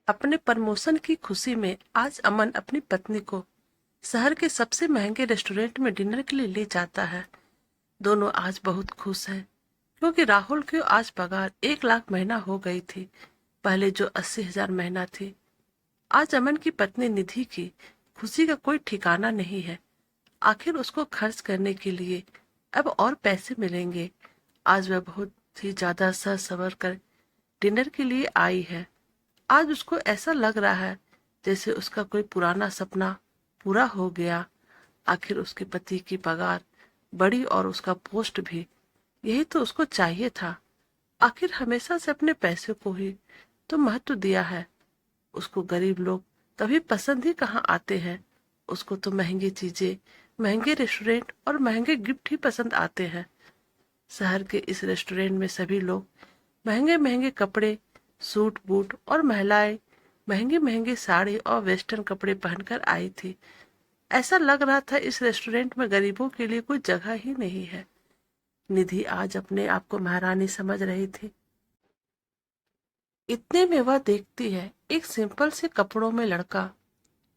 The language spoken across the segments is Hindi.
अपने प्रमोशन की खुशी में आज अमन अपनी पत्नी को शहर के सबसे महंगे रेस्टोरेंट में डिनर के लिए ले जाता है। दोनों आज बहुत खुश हैं क्योंकि राहुल की आज पगार 1 लाख महीना हो गई थी, पहले जो 80,000 महीना थी। आज अमन की पत्नी निधि की खुशी का कोई ठिकाना नहीं है। आखिर उसको खर्च करने के लिए अब और पैसे मिलेंगे। आज वह बहुत ही ज्यादा सर सवर कर डिनर के लिए आई है। आज उसको ऐसा लग रहा है जैसे उसका कोई पुराना सपना पूरा हो गया। आखिर उसके पति की पगार बढ़ी और उसका पोस्ट भी। यही तो उसको चाहिए था। आखिर हमेशा से अपने पैसे को ही तो महत्व दिया है। उसको गरीब लोग कभी पसंद ही कहाँ आते हैं। उसको तो महंगी चीजें, महंगे रेस्टोरेंट और महंगे गिफ्ट ही पसंद आते हैं। शहर के इस रेस्टोरेंट में सभी लोग महंगे महंगे कपड़े, सूट बूट और महिलाएं महंगे महंगे साड़ी और वेस्टर्न कपड़े पहनकर आई थी। ऐसा लग रहा था इस रेस्टोरेंट में गरीबों के लिए कोई जगह ही नहीं है। निधि आज अपने आप को महारानी समझ रही थी। इतने में वह देखती है एक सिंपल से कपड़ों में लड़का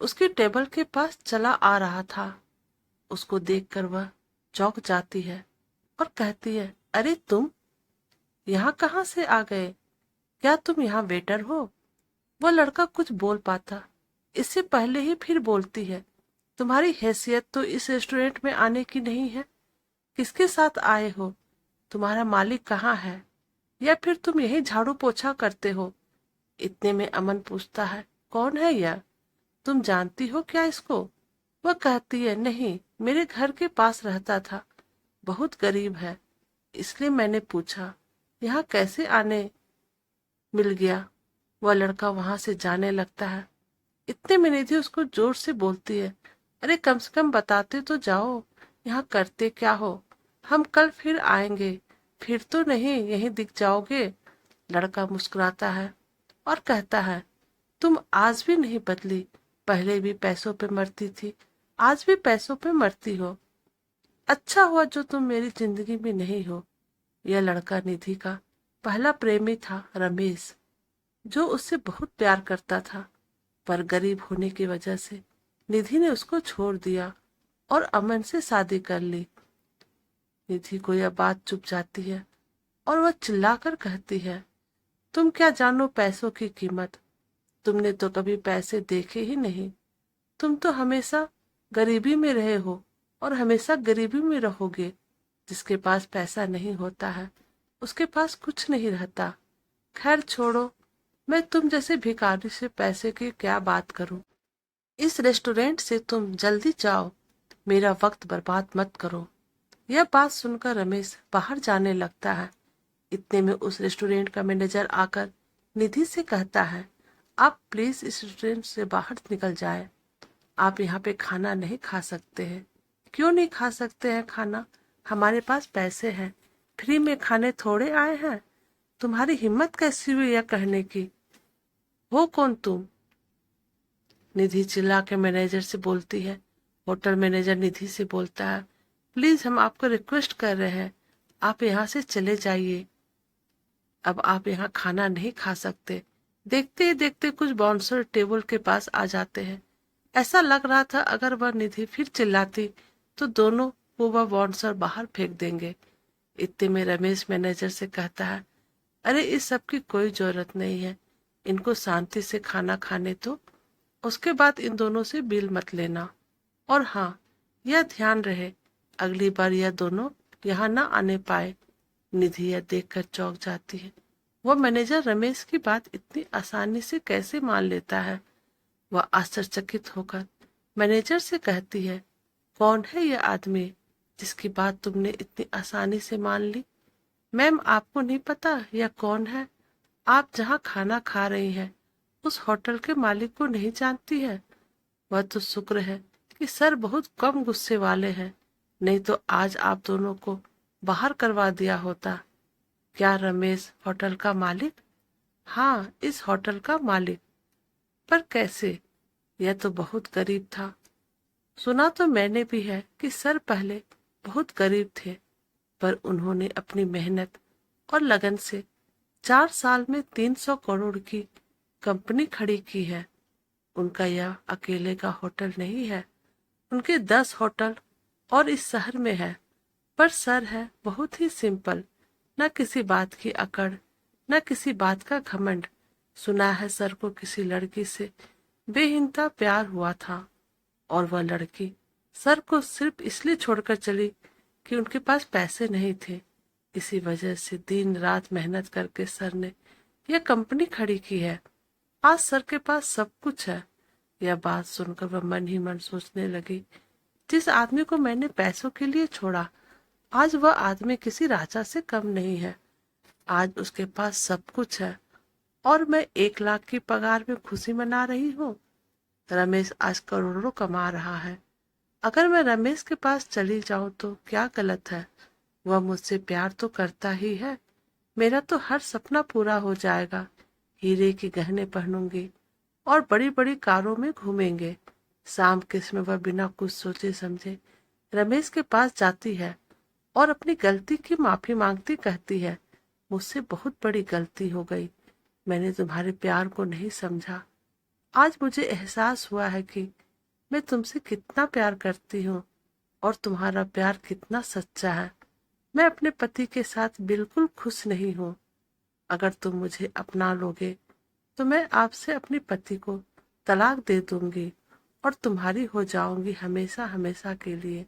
उसकी टेबल के पास चला आ रहा था। उसको देखकर वह चौंक जाती है और कहती है, अरे तुम यहाँ कहाँ से आ गए? क्या तुम यहाँ वेटर हो? वह लड़का कुछ बोल पाता इससे पहले ही फिर बोलती है, तुम्हारी हैसियत तो इस रेस्टोरेंट में आने की नहीं है। किसके साथ आए हो? तुम्हारा मालिक कहाँ है? या फिर तुम यही झाड़ू पोछा करते हो? इतने में अमन पूछता है, कौन है यह? तुम जानती हो क्या इसको? वह कहती है, नहीं, मेरे घर के पास रहता था, बहुत गरीब है, इसलिए मैंने पूछा यहाँ कैसे आने मिल गया। वह लड़का वहां से जाने लगता है। इतने में निधि उसको जोर से बोलती है, अरे कम से कम बताते तो जाओ, यहाँ करते क्या हो? हम कल फिर आएंगे, फिर तो नहीं यहीं दिख जाओगे। लड़का मुस्कुराता है और कहता है, तुम आज भी नहीं बदली, पहले भी पैसों पे मरती थी, आज भी पैसों पे मरती हो। अच्छा हुआ जो तुम मेरी जिंदगी में नहीं हो। यह लड़का निधि का पहला प्रेमी था, रमेश, जो उससे बहुत प्यार करता था, पर गरीब होने की वजह से निधि ने उसको छोड़ दिया और अमन से शादी कर ली। निधि को यह बात चुप जाती है और वह चिल्लाकर कहती है, तुम क्या जानो पैसों की कीमत? तुमने तो कभी पैसे देखे ही नहीं। तुम तो हमेशा गरीबी में रहे हो और हमेशा गरीबी में रहोगे। जिसके पास पैसा नहीं होता है उसके पास कुछ नहीं रहता। खैर छोड़ो, मैं तुम जैसे भिखारी से पैसे की क्या बात करूं। इस रेस्टोरेंट से तुम जल्दी जाओ, मेरा वक्त बर्बाद मत करो। यह बात सुनकर रमेश बाहर जाने लगता है। इतने में उस रेस्टोरेंट का मैनेजर आकर निधि से कहता है, आप प्लीज इस रेस्टोरेंट से बाहर निकल जाएं। आप यहाँ पे खाना नहीं खा सकते हैं। क्यों नहीं खा सकते हैं खाना? हमारे पास पैसे हैं, फ्री में खाने थोड़े आए हैं। तुम्हारी हिम्मत कैसी हुई यह कहने की? हो कौन तुम? निधि चिल्ला के मैनेजर से बोलती है। होटल मैनेजर निधि से बोलता है, प्लीज हम आपको रिक्वेस्ट कर रहे हैं, आप यहाँ से चले जाइए। अब आप यहाँ खाना नहीं खा सकते। देखते ही देखते कुछ बाउंसर टेबल के पास आ जाते हैं। ऐसा लग रहा था अगर वह निधि फिर चिल्लाती तो दोनों को वह बाउंसर बाहर फेंक देंगे। इतने में रमेश मैनेजर से कहता है, अरे इस सब की कोई जरूरत नहीं है, इनको शांति से खाना खाने दो, उसके बाद इन दोनों से बिल मत लेना। और हाँ, यह ध्यान रहे अगली बार यह दोनों यहाँ न आने पाए। निधि यह देखकर चौंक जाती है। वह मैनेजर रमेश की बात इतनी आसानी से कैसे मान लेता है? वह आश्चर्यचकित होकर मैनेजर से कहती है, कौन है यह आदमी जिसकी बात तुमने इतनी आसानी से मान ली? मैम, आपको नहीं पता यह कौन है? आप जहाँ खाना खा रही हैं उस होटल के मालिक को नहीं जानती है? वह तो शुक्र है कि सर बहुत कम गुस्से वाले हैं, नहीं तो आज आप दोनों को बाहर करवा दिया होता। क्या रमेश होटल का मालिक? हाँ, इस होटल का मालिक। पर कैसे? यह तो बहुत गरीब था। सुना तो मैंने भी है कि सर पहले बहुत गरीब थे, पर उन्होंने अपनी मेहनत और लगन से 4 साल में 300 करोड़ की कंपनी खड़ी की है। उनका यह अकेले का होटल नहीं है, उनके 10 होटल और इस शहर में है। पर सर है बहुत ही सिंपल, न किसी बात की अकड़, न किसी बात का घमंड। सुना है सर को किसी लड़की से बेहिंता प्यार हुआ था और वह लड़की सर को सिर्फ इसलिए छोड़कर चली कि उनके पास पैसे नहीं थे। इसी वजह से दिन रात मेहनत करके सर ने यह कंपनी खड़ी की है। आज सर के पास सब कुछ है। यह बात सुनकर वह मन ही मन सोचने लगी, जिस आदमी को मैंने पैसों के लिए छोड़ा, आज वह आदमी किसी राजा से कम नहीं है। आज उसके पास सब कुछ है और मैं 1 लाख की पगार में खुशी मना रही हूँ। रमेश आज करोड़ों कमा रहा है। अगर मैं रमेश के पास चली जाऊं तो क्या गलत है? वह मुझसे प्यार तो करता ही है। मेरा तो हर सपना पूरा हो जाएगा। हीरे के गहने पहनूंगी और बड़ी बड़ी कारों में घूमेंगे। शाम के समय वह बिना कुछ सोचे समझे रमेश के पास जाती है और अपनी गलती की माफी मांगती कहती है, मुझसे बहुत बड़ी गलती हो गई। मैंने तुम्हारे प्यार को नहीं समझा। आज मुझे एहसास हुआ है कि मैं तुमसे कितना प्यार करती हूँ और तुम्हारा प्यार कितना सच्चा है। मैं अपने पति के साथ बिल्कुल खुश नहीं हूँ। अगर तुम मुझे अपना लोगे तो मैं आपसे अपने पति को तलाक दे दूंगी और तुम्हारी हो जाऊंगी हमेशा हमेशा के लिए।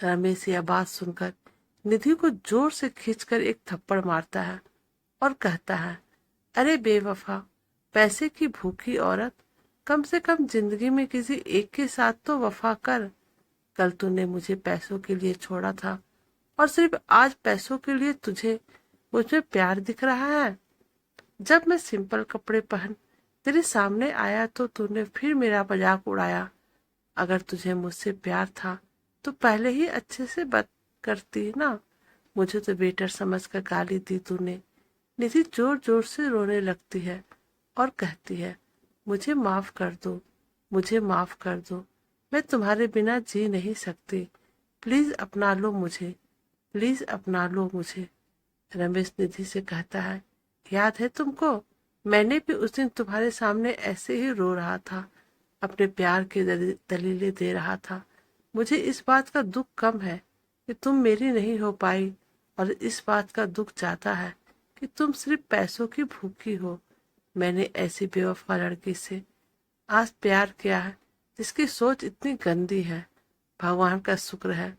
रमेश यह बात सुनकर निधि को जोर से खींचकर एक थप्पड़ मारता है और कहता है, अरे बेवफा, पैसे की भूखी औरत, कम से कम जिंदगी में किसी एक के साथ तो वफा कर। कल तूने मुझे पैसों के लिए छोड़ा था और सिर्फ आज पैसों के लिए तुझे मुझमें प्यार दिख रहा है। जब मैं सिंपल कपड़े पहन तेरे सामने आया तो तूने फिर मेरा मजाक उड़ाया। अगर तुझे मुझसे प्यार था तो पहले ही अच्छे से बात करती ना। मुझे तो बेटर समझकर गाली दी तूने। निधि जोर जोर से रोने लगती है और कहती है, मुझे माफ कर दो, मुझे माफ कर दो। मैं तुम्हारे बिना जी नहीं सकती। प्लीज अपना लो मुझे, प्लीज अपना लो मुझे। रमेश निधि से कहता है, याद है तुमको, मैंने भी उस दिन तुम्हारे सामने ऐसे ही रो रहा था, अपने प्यार की दलीलें दे रहा था। मुझे इस बात का दुख कम है कि तुम मेरी नहीं हो पाई और इस बात का दुख ज्यादा है कि तुम सिर्फ पैसों की भूखी हो। मैंने ऐसी बेवफा लड़की से आज प्यार किया है जिसकी सोच इतनी गंदी है। भगवान का शुक्र है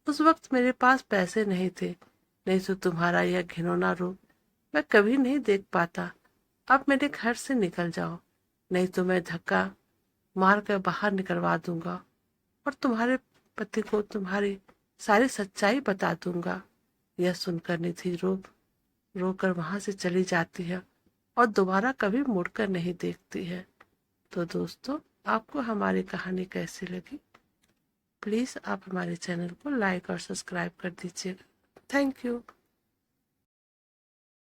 उस वक्त मेरे पास पैसे नहीं थे, नहीं तो तुम्हारा यह घिनौना रूप मैं कभी नहीं देख पाता। अब मेरे घर से निकल जाओ, नहीं तो मैं धक्का मार कर बाहर निकलवा दूंगा और तुम्हारे पति को तुम्हारी सारी सच्चाई बता दूंगा। यह सुनकर निधि रोकर वहां से चली जाती है और दोबारा कभी मुड़कर नहीं देखती है। तो दोस्तों, आपको हमारी कहानी कैसी लगी? प्लीज आप हमारे चैनल को लाइक और सब्सक्राइब कर दीजिएगा। Thank you.